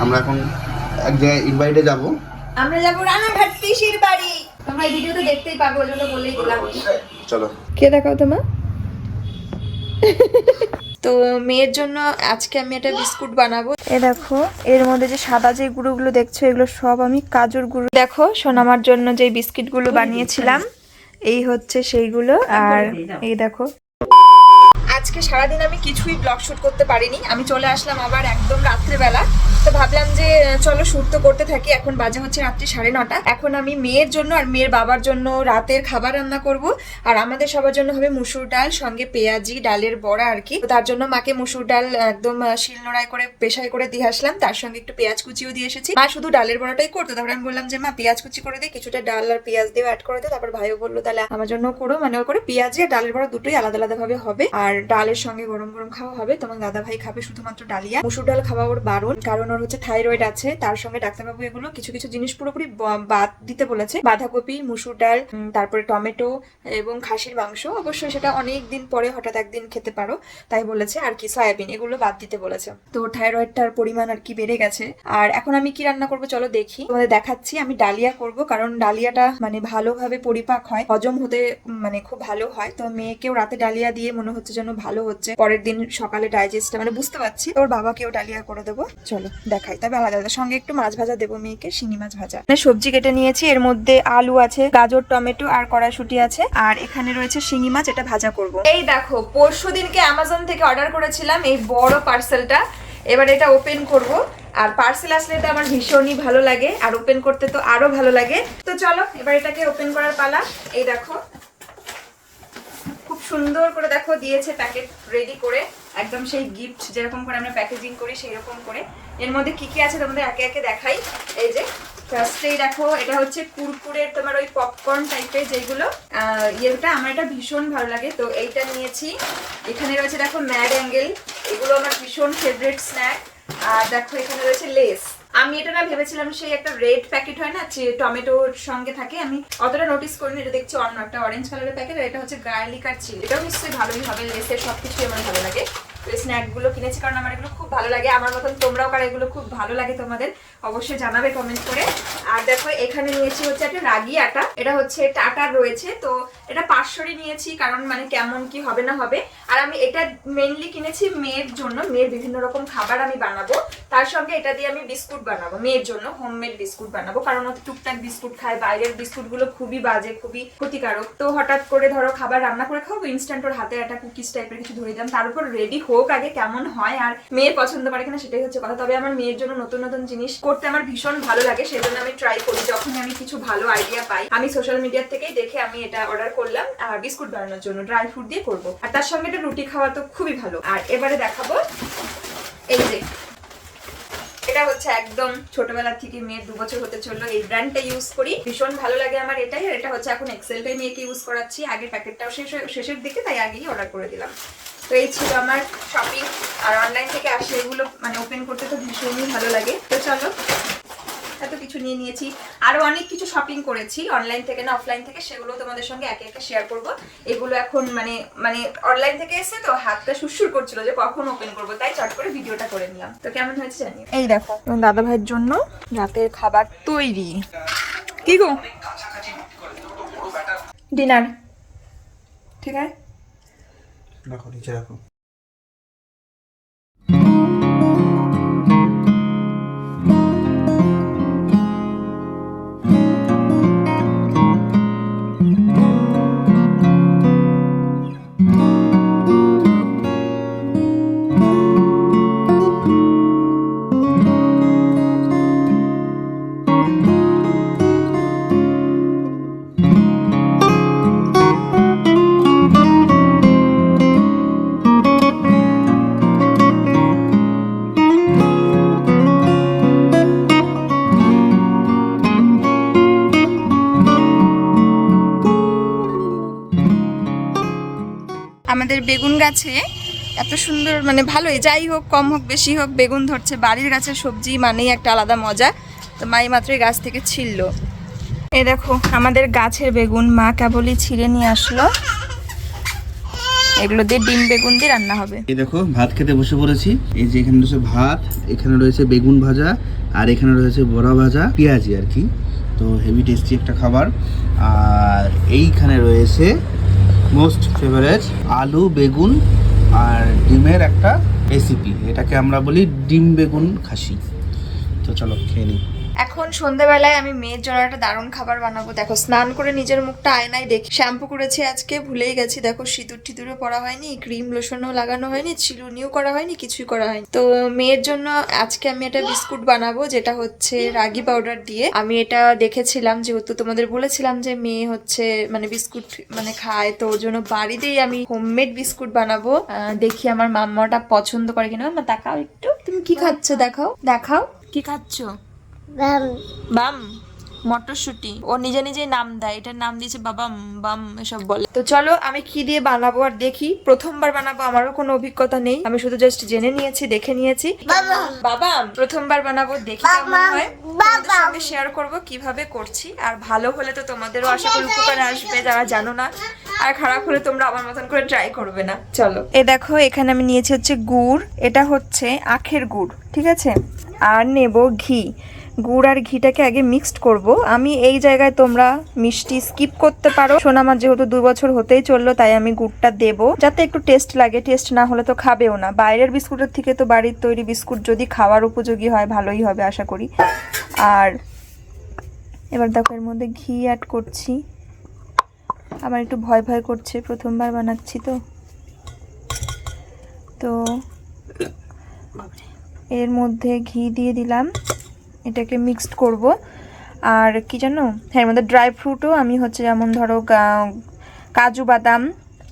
আমরা এখন এক জায়গায় ইনভাইটে যাব। আমরা যাব রানাঘাট পিসির বাড়ি। তোমরা এই ভিডিওতে দেখতেই পাবে, ওই জন্য বলেই দিলাম। চলো। কে দেখাও তোমা। তো মেয়ের জন্য আজকে আমি একটা বিস্কুট বানাবো। এ দেখো, এর মধ্যে যে সাদা যে গুঁড়োগুলো দেখছো এগুলো সব আমি কাজুর গুঁড়ো। দেখো সোনামার জন্য যে বিস্কিটগুলো বানিয়েছিলাম এই হচ্ছে সেইগুলো। আর এই দেখো, আজকে সারাদিন আমি কিছুই ব্লগ শুট করতে পারিনি। আমি চলে আসলাম আবার একদম রাত্রেবেলা। তো ভাবলাম যে চলো শুট তো করতে থাকি। এখন বাজে হচ্ছে রাত্রি 9:30। এখন আমি মেয়ের জন্য আর মেয়ের বাবার জন্য রাতের খাবার রান্না করব। আর আমাদের সবার জন্য হবে মুসুর ডাল, সঙ্গে পেঁয়াজি, ডালের বড়া আর কি। তার জন্য মাকে মুসুর ডাল একদম শিলনোড়ায় করে পেশাই করে দিয়ে আসলাম। তার সঙ্গে একটু পেঁয়াজ কুচিও দিয়ে এসেছি। মা শুধু ডালের বড়াটাই করতো, তারপরে আমি বললাম যে মা পেঁয়াজ কুচি করে দিই, কিছুটা ডাল আর পেঁয়াজ দিয়ে অ্যাড করে দিই। তারপর ভাইও বললো তাহলে আমার জন্য করো, মানে ও করে পেঁয়াজি আর ডালের বড়া দুটোই আলাদা আলাদা ভাবে হবে। আর ডালের সঙ্গে গরম গরম খাওয়া হবে। তোমার দাদা ভাই খাবে শুধুমাত্র ডালিয়া। মুসুর ডাল খাওয়া ওর বারণ, কারণ ওর হচ্ছে থাইরয়েড আছে। তার সঙ্গে ডাক্তারবাবু এগুলো কিছু কিছু জিনিস পুরোপুরি বাদ দিতে বলেছে। বাঁধাকপি, মুসুর ডাল, তারপরে টমেটো এবং খাসির মাংস, অবশ্যই সেটা অনেক দিন পরে হঠাৎ একদিন খেতে পারো তাই বলেছে। আর কি সয়াবিন, এগুলো বাদ দিতে বলেছে। তো থাইরয়েডটার পরিমাণ আর কি বেড়ে গেছে। আর এখন আমি কি রান্না করবো চলো দেখি, তোমাদের দেখাচ্ছি। আমি ডালিয়া করব, কারণ ডালিয়াটা মানে ভালোভাবে পরিপাক হয়, হজম হতে মানে খুব ভালো হয়। তো মেয়েকেও রাতে ডালিয়া দিয়ে মনে হচ্ছে যেন ভালো হচ্ছে, পরের দিন সকালে ডাইজেস্টটা মানে বুঝতে পারছি। ওর বাবাকেও ডালিয়া করে দেবো, চলো দেখাই। তবে আলাদা আলাদা, সঙ্গে একটু মাছ ভাজা দেবো মেয়েকে, শিঙি মাছ ভাজা। সবজি কেটে নিয়েছি, এর মধ্যে আলু আছে, গাজর, টমেটো আর কড়াইশুঁটি আছে। আর এখানে রয়েছে শিঙি মাছ, এটা ভাজা করব। এই দেখো, পরশু দিনকে অ্যামাজন থেকে অর্ডার করেছিলাম এই বড় পার্সেলটা। এবার এটা ওপেন করব। আর পার্সেল আসলে তো আমার ভীষণই ভালো লাগে, আর ওপেন করতে তো আরো ভালো লাগে। তো চলো এবার এটাকে ওপেন করার পালা। এই দেখো, খুব সুন্দর করে দেখো দিয়েছে প্যাকেট রেডি করে, একদম সেই গিফট যেরকম করে আমরা প্যাকেজিং করি সেই রকম করে। এর মধ্যে কি কি আছে তোমাদের একে একে দেখাই। এই যে ফার্স্টেই দেখো, এটা হচ্ছে কুরকুরের তোমার ওই পপকর্ন টাইপের যেগুলো, ইয়েটা আমার এটা ভীষণ ভালো লাগে, তো এইটা নিয়েছি। এখানে রয়েছে দেখো ম্যাড অ্যাঙ্গেল, এগুলো আমার ভীষণ ফেভারিট স্ন্যাক। আর দেখো এখানে রয়েছে লেস। আমি এটা না ভেবেছিলাম সেই একটা রেড প্যাকেট হয় না টমেটোর সঙ্গে থাকে, আমি অতটা নোটিস করিনি। এটা দেখছি অন্য একটা অরেঞ্জ কালারের প্যাকেট। আর এটা হচ্ছে গার্লিক আর চিলি, এটাও নিশ্চয়ই ভালোই হবে। লেসের সবকিছুই আমার ভালো লাগে। এই স্ন্যাকগুলো কিনেছি কারণ আমার এগুলো খুব ভালো লাগে। আমার মতন তোমরাও কারা এগুলো খুব ভালো লাগে তোমাদের অবশ্যই জানাবে কমেন্ট করে। আর দেখো এখানে নিয়েছি হচ্ছে একটা রাগি আটা, এটা হচ্ছে টাটার রয়েছে। তো এটা 500-ই নিয়েছি, কারণ মানে কেমন কি হবে না হবে। আর আমি এটা মেইনলি কিনেছি মেয়ের জন্য, মেয়ের বিভিন্ন রকম খাবার আমি বানাবো। তার সঙ্গে এটা দিয়ে আমি বিস্কুট বানাবো মেয়ের জন্য, হোমমেড বিস্কুট বানাবো। কারণ ও টুকটাক বিস্কুট খায়, বাইরের বিস্কুটগুলো খুবই বাজে, খুবই ক্ষতিকারক। তো হঠাৎ করে ধরো খাবার রান্না করে খাবো, ইনস্ট্যান্ট ওর হাতে একটা কুকিজ টাইপের কিছু ধরে দিলাম, তার উপর রেডি হোক আগে কেমন হয় আর মেয়ের পছন্দ করে কিনা সেটাই হচ্ছে কথা। তবে আমার মেয়ের জন্য নতুন নতুন জিনিস করতে আমার ভীষণ ভালো লাগে, সেজন্য আমি ট্রাই করি। যখনই আমি কিছু ভালো আইডিয়া পাই, আমি সোশ্যাল মিডিয়া থেকেই দেখে আমি এটা অর্ডার করলাম আর বিস্কুট বানানোর জন্য ড্রাই ফ্রুট দিয়ে করবো। আর তার সঙ্গে একটা রুটি খাওয়া তো খুবই ভালো। আর এবারে দেখাবো এই যে, এটা হচ্ছে একদম ছোটবেলা থেকে, মেয়ের 2 বছর হতে চললো এই ব্র্যান্ডটা ইউজ করি, ভীষণ ভালো লাগে আমার এটাই। আর এটা হচ্ছে এখন এক্সেলটাই মেয়েকে ইউজ করাচ্ছি, আগের প্যাকেটটাও শেষের দিকে, তাই আগেই অর্ডার করে দিলাম। তো এই ছিল আমার শপিং। আর অনলাইন থেকে আসলে এগুলো মানে ওপেন করতে তো ভীষণই ভালো লাগে। তো চলো, এত কিছু নিয়ে নিয়েছি। আরো অনেক কিছু শপিং করেছি অনলাইন থেকে না অফলাইন থেকে, সেগুলো তোমাদের সঙ্গে একে একে শেয়ার করব। এগুলো এখন মানে অনলাইন থেকে এসে তো হাতটা সুরসুর করছিল যে কখন ওপেন করব, তাই চট করে ভিডিওটা করে নিলাম। তো কেমন হয়েছে জানি। এই দেখো দাদা ভাইয়ের জন্য রাতের খাবার তৈরি। কি গো, ডিনার ঠিক আছে, রাখো নিচে রাখো। আমাদের বেগুন গাছে এত সুন্দর মানে ভালোই, যাই হোক কম হোক বেশি হোক বেগুন ধরছে। বাড়ির গাছের সবজি মানেই একটা আলাদা মজা। তো মাই মাত্রই গাছ থেকে ছিলল। এই দেখো আমাদের গাছের বেগুন, মা কেবলই ছিঁড়ে নিয়ে আসলো। এগুলো দিয়ে ডিম বেগুন দিয়ে রান্না হবে। এই দেখো ভাত খেতে বসে পড়েছি। এই যে এখানে রয়েছে ভাত, এখানে রয়েছে বেগুন ভাজা, আর এখানে রয়েছে বড়া ভাজা, পেঁয়াজি আর কি। তো হেভি টেস্টি একটা খাবার। আর এইখানে রয়েছে মোস্ট ফেভারিট আলু বেগুন আর ডিমের একটা রেসিপি, এটাকে আমরা বলি ডিম বেগুন খাসি। তো চলো খেয়ে নিই। এখন সন্ধ্যাবেলায় আমি মেয়ের জন্য একটা দারুণ খাবার বানাবো। দেখো স্নান করে নিজের মুখটা আয়নায় দেখি, শ্যাম্পু করেছি আজকে, ভুলেই গেছি। দেখো সিঁদুর টিঁদুরও পরা হয়নি, ক্রিম লোশনও লাগানো হয়নি, চিরুনিও করা হয়নি, কিছুই করা হয়নি। তো মেয়ের জন্য আজকে আমি একটা বিস্কুট বানাবো, যেটা হচ্ছে রাগি পাউডার দিয়ে। আমি এটা দেখেছিলাম, যেহেতু তোমাদের বলেছিলাম যে মেয়ে হচ্ছে মানে বিস্কুট মানে খায়, তো ওর জন্য বাড়িতেই আমি হোমমেড বিস্কুট বানাবো। দেখি আমার মাম্মাটা পছন্দ করে কিনা। মা তাকাও একটু, তুমি কি খাচ্ছ দেখাও, দেখাও কি খাচ্ছ। বাম মটরশুটি, ও নিজে নিজেই নাম দেয়, এটার নাম দিয়েছে বাবাম বাম এসব বলে। তো চলো আমি কি দিয়ে বানাবো আর দেখি। প্রথমবার বানাবো, আমারও কোনো অভিজ্ঞতা নেই, আমি শুধু জাস্ট জেনে নিয়েছি, দেখে নিয়েছি। বাবাম প্রথমবার বানাবো, দেখি কেমন হয়, তোমাদের সঙ্গে শেয়ার করব কিভাবে করছি। আর ভালো হলে তো তোমাদেরও আশা করি উপকারে আসবে, যারা জানো না। আর খারাপ হলে তোমরা আমার মতন করে ট্রাই করবে না। চলো এই দেখো এখানে আমি নিয়েছি হচ্ছে গুড়, এটা হচ্ছে আখের গুড়, ঠিক আছে। আর নেব ঘি। গুড় আর ঘিটাকে আগে মিক্সড করব। আমি এই জায়গায় তোমরা মিষ্টি স্কিপ করতে পারো, সোনামার যেহেতু 2 বছর হতেই চললো, তাই আমি গুড়টা দেব যাতে একটু টেস্ট লাগে। টেস্ট না হলে তো খাবেও না। বাইরের বিস্কুটের থেকে তো বাড়ির তৈরি বিস্কুট যদি খাওয়ার উপযোগী হয় ভালোই হবে আশা করি। আর এবার দেখো এর মধ্যে ঘি অ্যাড করছি। আমার একটু ভয় ভয় করছে, প্রথমবার বানাচ্ছি তো এর মধ্যে ঘি দিয়ে দিলাম, এটাকে মিক্সড করব। আর কি জানো, হ্যাঁ এর মধ্যে ড্রাই ফ্রুটও আমি হচ্ছে, যেমন ধরো কাজু বাদাম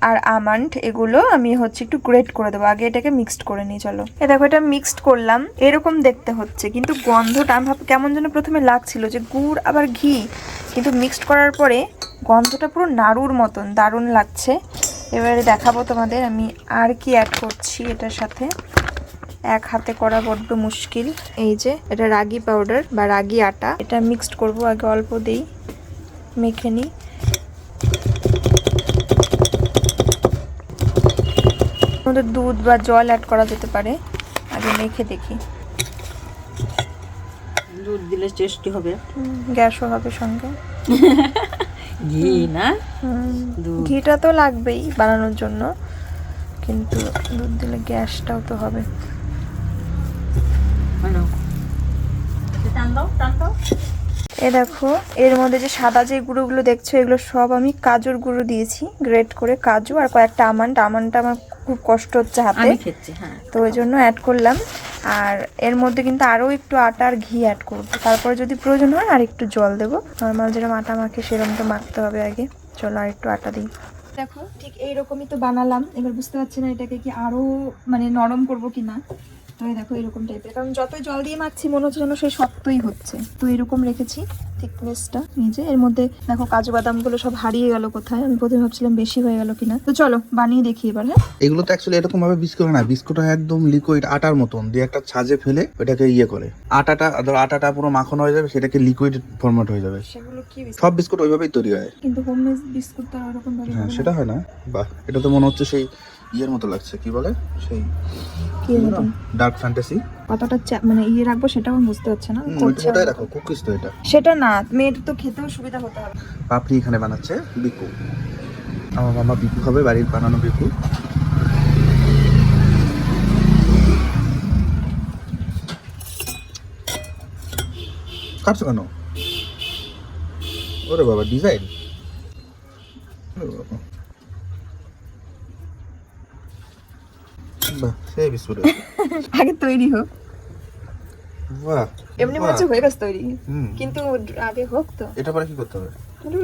আর আমন্ড, এগুলো আমি হচ্ছে একটু গ্রেট করে দেবো। আগে এটাকে মিক্সড করে নিই। চলো এ দেখো এটা মিক্সড করলাম, এরকম দেখতে হচ্ছে, কিন্তু গন্ধটা আমি কেমন যেন প্রথমে লাগছিল যে গুড় আবার ঘি, কিন্তু মিক্সড করার পরে গন্ধটা পুরো নাড়ুর মতন দারুণ লাগছে। এবারে দেখাবো তোমাদের আমি আর কি অ্যাড করছি এটার সাথে। এক হাতে করা বড্ড মুশকিল। এই যে এটা রাগি পাউডার বা রাগি আটা, এটা মিক্সড করব। আগে অল্প দেই, মেখে নিই। আমাদের দুধ বা জল অ্যাড করা যেতে পারে, আগে মেখে দেখি। দুধ দিলে টেস্টি হবে, গ্যাসও হবে সঙ্গে। ঘি না, ঘিটা তো লাগবেই বানানোর জন্য, কিন্তু দুধ দিলে গ্যাসটাও তো হবে। এ দেখো এর মধ্যে যে সাদা যে গুঁড়োগুলো দেখছো, এগুলো সব আমি কাজুর গুঁড়ো দিয়েছি, গ্রেট করে কাজু আর কয়েকটা আমন্ড। আমন্ডটা আমার খুব কষ্ট হচ্ছে হাতে, তো ওই জন্য অ্যাড করলাম। আর এর মধ্যে কিন্তু আরও একটু আটা আর ঘি অ্যাড করবো, তারপরে যদি প্রয়োজন হয় আর একটু জল দেবো। নর্মাল যেরকম আটা মাখে সেরকমটা মাখতে হবে আগে। চলো আর একটু আটা দিই। দেখো ঠিক এইরকমই তো বানালাম। এবার বুঝতে পারছি না এটাকে কি আরও মানে নরম করবো কিনা। তো দেখো এরকম টাইপের, কারণ যতই জল দিয়ে মাখছি মনে হচ্ছে যেন সেই শক্তই হচ্ছে। তো এরকম রেখেছি থিকনেসটা। নিজে এর মধ্যে দেখো কাজু বাদামগুলো সব হারিয়ে গেল কোথায়, আমি প্রথমে ভাবছিলাম বেশি হয়ে গেল কিনা। তো চলো বানিয়ে দেখি এবার। হ্যাঁ এগুলো তো অ্যাকচুয়ালি এরকম ভাবে বিস্কুট হয় না, বিস্কুট হয় একদম লিকুইড আটার মতন, দিয়ে একটা ছাঁচে ফেলে ওটাকে ইয়ে করে, আটাটা ধর আটাটা পুরো মাখন হয়ে যাবে, সেটাকে লিকুইড ফরম্যাট হয়ে যাবে। সেগুলো কি সব বিস্কুট ওইভাবেই তৈরি হয়, কিন্তু হোমমেড বিস্কুট তো এরকম ভাবে হ্যাঁ সেটা হয় না। বাহ, এটা তো মনে হচ্ছে সেই ইয়ের মতো লাগছে, কি বলে সেই ডার্ক ফ্যান্টাসি। কতটা মানে ইয়ে রাখবো সেটাও বুঝতে পারছে না। ওটাই রাখো, কুকিজ তো এটা। সেটা না, মেয়ের তো খেতেও সুবিধা হতে হবে। পাপড়ি এখানে বানাচ্ছে বিকু, আমার মামা বিকু খাবে, বাড়ির বানানো বিকু। কাটছো কেন? ওরে বাবা, ডিজাইন। বাহ, সেই বিস্কুট আগে তৈরি হোক। বাহ, এমনি মনে হচ্ছে হয়ে গেছে তৈরি, কিন্তু আগে হোক তো। এটা পরে কি করতে হবে?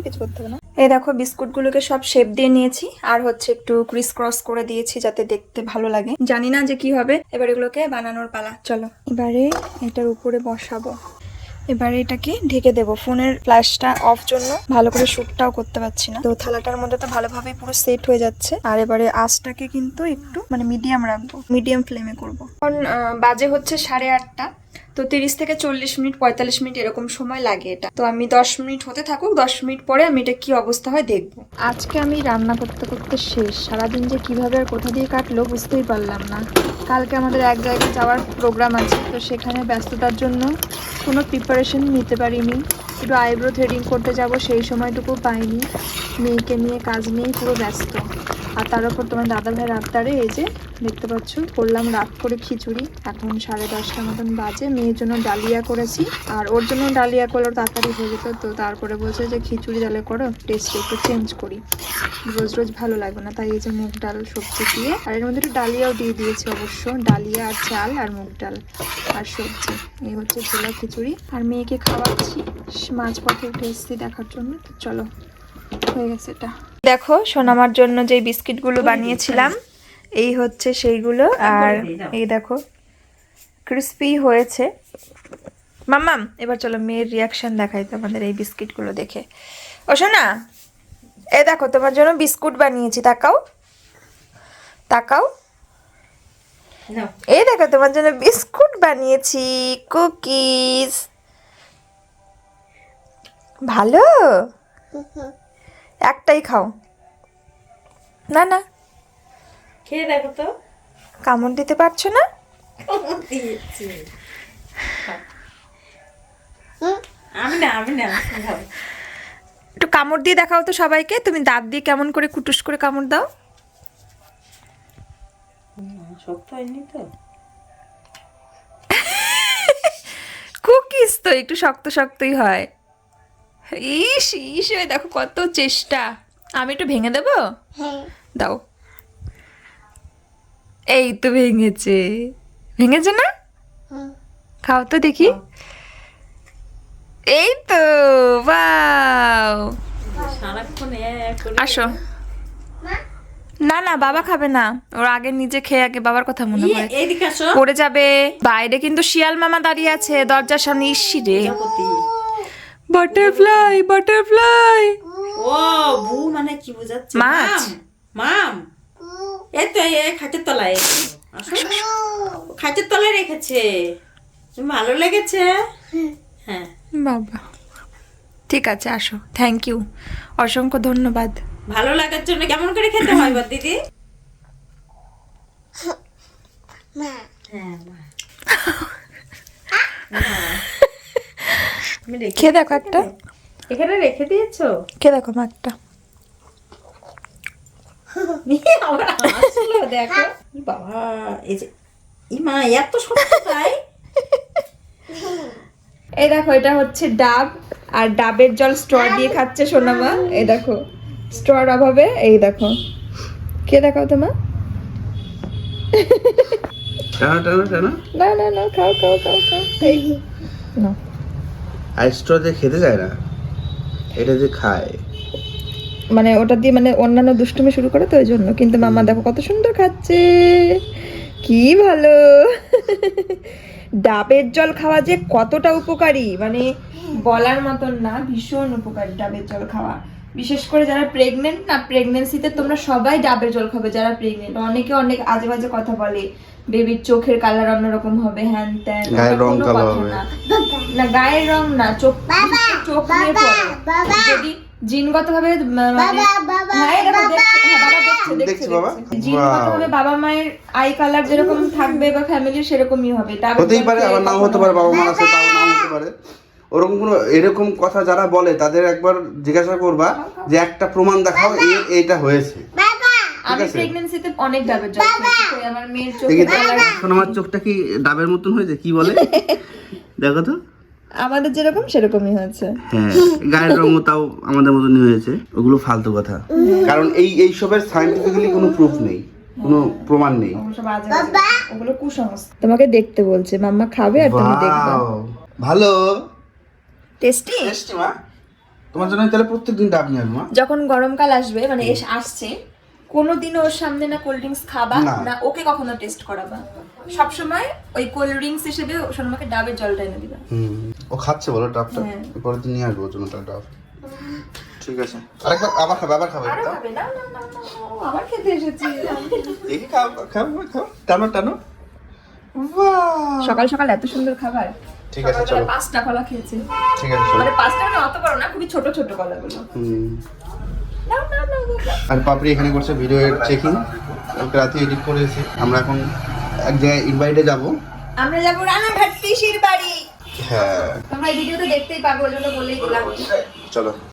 কিছু করতে হবে না। এই দেখো বিস্কুটগুলোকে সব শেপ দিয়ে নিয়েছি, আর হচ্ছে একটু ক্রিস ক্রস করে দিয়েছি যাতে দেখতে ভালো লাগে। জানি না যে কি হবে। এবার এগুলোকে বানানোর পালা। চলো এবারে এটার উপরে বসাবো। এবারে এটাকে ঢেকে দেবো। ফোনের ফ্ল্যাশটা অফ জন্য ভালো করে শ্যুটটাও করতে পারছি না। তো থালাটার মধ্যে তো ভালোভাবে পুরো সেট হয়ে যাচ্ছে। আর এবারে আঁচটাকে কিন্তু একটু মানে মিডিয়াম রাখবো, মিডিয়াম ফ্লেমে করবো। এখন বাজে হচ্ছে 8:30। তো তো 30 থেকে 40 মিনিট 45 মিনিট এরকম সময় লাগে এটা। তো আমি 10 মিনিট হতে থাকুক, 10 মিনিট পরে আমি এটা কি অবস্থা হয় দেখবো। আজকে আমি রান্না করতে করতে শেষ, সারাদিন যে কিভাবে আর কোথা দিয়ে কাটলো বুঝতেই পারলাম না। কালকে আমাদের এক জায়গায় যাওয়ার প্রোগ্রাম আছে, তো সেখানে ব্যস্ততার জন্য কোনো প্রিপারেশন নিতে পারিনি। একটু আইব্রো থ্রেডিং করতে যাব, সেই সময়টুকু পাইনি। মেয়েকে নিয়ে কাজ নিয়েই পুরো ব্যস্ত। আর তার উপর তোমার দাদা ভাই রাতটারে এই যে দেখতে পাচ্ছ করলাম রাত করে খিচুড়ি। এখন 10:30 মতন বাজে। মেয়ের জন্য ডালিয়া করেছি, আর ওর জন্য ডালিয়া করলে তাড়াতাড়ি হয়ে যেত। তো তারপরে বলছে যে খিচুড়ি ডালে করো, টেস্ট একটু চেঞ্জ করি, রোজ রোজ ভালো লাগবে না। তাই এই যে মুগ ডাল সবজি দিয়ে, আর এর মধ্যে একটু ডালিয়াও দিয়ে দিয়েছে অবশ্য। ডালিয়া আর চাল আর মুগ ডাল আর সবজি, এই হচ্ছে ছোলা খিচুড়ি। আর মেয়েকে খাওয়াচ্ছি, মাছ পথে উঠে এসেছি দেখার জন্য। তো চলো, হয়ে গেছে এটা। দেখো সোনামার জন্য যে বিস্কিটগুলো বানিয়েছিলাম, এই হচ্ছে সেইগুলো। আর এই দেখো ক্রিস্পি হয়েছে। মাম্মাম এবার চলো মেয়ের রিয়াকশন দেখাই তোমাদের এই বিস্কিটগুলো দেখে। ও সোনা, এই দেখো তোমার জন্য বিস্কুট বানিয়েছি, তাকাও তাকাও। এই দেখো তোমার জন্য বিস্কুট বানিয়েছি, কুকিজ। ভালো, একটাই খাও। না না, খেয়ে দেখো তো। কামড় দিতে পারছো না? আমি না একটু কামড় দিয়ে দেখাও তো সবাইকে। তুমি দাঁত দিয়ে কেমন করে কুটুস করে কামড় দাও। শক্ত হয়নি তো। কুকিজ তো একটু শক্ত শক্তই হয়। ইস ইস, ওই দেখো কত চেষ্টা। আমি একটু ভেঙে দেবো? দাও। এই তো ভেঙেছে, ভেঙেছে না? খাও তো দেখি। এই তো, বাও। সারাক্ষণ আসো। না না, বাবা খাবে না, ওর আগে নিজে খেয়ে আগে বাবার কথা মনে পড়ে। এইদিকে আসো। পড়ে যাবে। বাইরে কিন্তু শিয়াল মামা দাঁড়িয়ে আছে দরজার সামনে। ইসি রে, বাটারফ্লাই বাটারফ্লাই। ও বু মানে কি বোঝাচ্ছে? মাছ। মাম এই তো এই খাটের তলায়। আসো, খাটের তলায় রেখেছে। ভালো লেগেছে? হ্যাঁ বাবা, ঠিক আছে আসো। থ্যাংক ইউ, অসংখ্য ধন্যবাদ। ভালো লাগার জন্য কেমন করে খেতে হয় বা দিদি? খেয়ে দেখো একটা, এখানে রেখে দিয়েছো? খেয়ে দেখো মা একটা। আবার আসলো দেখো। বাবা, এই যে ইমা এত শক্ত তাই? এই দেখো এটা হচ্ছে ডাব, আর ডাবের জল স্ট্র দিয়ে খাচ্ছে সোনামা। এই দেখো স্ট্রর অভাবে। এই দেখো, কে দেখাও তো মা। টানা টানা টানা। না না না, খাও খাও খাও খাও। এই নাও। আইস্ট্র দিয়ে খেতে যায় না, এটা যে খায়। মানে ওটা দিয়ে মানে অন্যান্য দুষ্টুমি শুরু করে তো ওই জন্য। কিন্তু মামা দেখো কত সুন্দর খাচ্ছে, কি ভালো। ডাবের জল খাওয়া যে কতটা উপকারী মানে বলার মতন না, ভীষণ উপকারী ডাবের জল খাওয়া। বিশেষ করে যারা প্রেগনেন্ট না, প্রেগনেন্সিতে তোমরা সবাই ডাবের জল খাবে যারা প্রেগনেন্ট। অনেকে অনেক আজে বাজে কথা বলে, বেবির চোখের কালার অন্যরকম হবে, হ্যান ত্যান। গায়ের রং কোনো কালো কথা হবে না। না গায়ের রং না, চোখ চোখ নিয়ে পড়ে। যদি জিনগতভাবে মানে হ্যাঁ এরকম দেখছে, হ্যাঁ বাবা দেখছে দেখছে দেখছি বাবা। জিনগতভাবে বাবা মায়ের আই কালার যেরকম থাকবে বা ফ্যামিলির সেরকমই হবে। ডাবের হতেই জল পারে, খেয়ে আবার নাও হতে পারে, বাবা মা আছে তাও নাও হতে পারে। ওরকম কোনো এরকম কথা যারা বলে তাদের একবার জিজ্ঞাসা করবা যে একটা প্রমাণ দেখাও এইটা হয়েছে। আমি প্রেগন্যান্সিতে অনেক ডাবের জল খেয়েছি, তো আমার মেয়ের চোখের কালার আমার চোখটা কি ডাবের মতন হয়েছে কি বলে দেখো তো। আমাদের যেরকম সেরকমই হয়েছে। হ্যাঁ, গায়ের রঙও তাও আমাদের মতনই হয়েছে। ওগুলো ফালতু কথা, কারণ এই সবের সায়েন্টিফিক্যালি কোনো প্রুফ নেই, কোনো প্রমাণ নেই। ওগুলো কুসংস্কার। তোমাকে দেখতে বলছে, মাম্মা খাবে আর তুমি দেখবে। Wow, ভালো টেস্টি। টেস্টি মা। তোমার জন্য তাহলে প্রত্যেকদিন ডাব নিয়ে আসবো মা। যখন গরমকাল আসবে মানে আসছে, কোনোদিনও ওর সামনে না কোল্ড ড্রিঙ্কস খাবা না। না ওকে কখনো টেস্ট করাবা। সবসময় ওই কোল্ড ড্রিঙ্কস হিসেবে সোনামাকে ডাবের জলটা এনে দিবা। ও খাচ্ছে বলো ডাবটা, পরের দিন নিয়ে আসবো ওর জন্য তার ডাব। ঠিক আছে, আরেকবার আবার খাবে আরো খাবে? না না না না, আবার খেতে এসেছি। দেখি খাও খাও খাও, টানো টানো সকাল সকাল এত সুন্দর খাবার। ঠিক আছে চলো। 5টা কলা খেয়েছে। ঠিক আছে চলো। মানে 5টা মানে অত বড় না, খুবই ছোট ছোট কলাগুলো। নাও, নাও, নাও, নাও। আর পাপড়ি এখানে করছে ভিডিও চেকিং। কালকে রাতে এডিট করেছি। আমরা এখন এক জায়গায় ইনভাইটে যাব। আমরা যাব রানাঘাট পিসির বাড়ি। হ্যাঁ তোমরা এই ভিডিওতে দেখতেই পাবে, ওই জন্য বলেই দিলাম। চলো।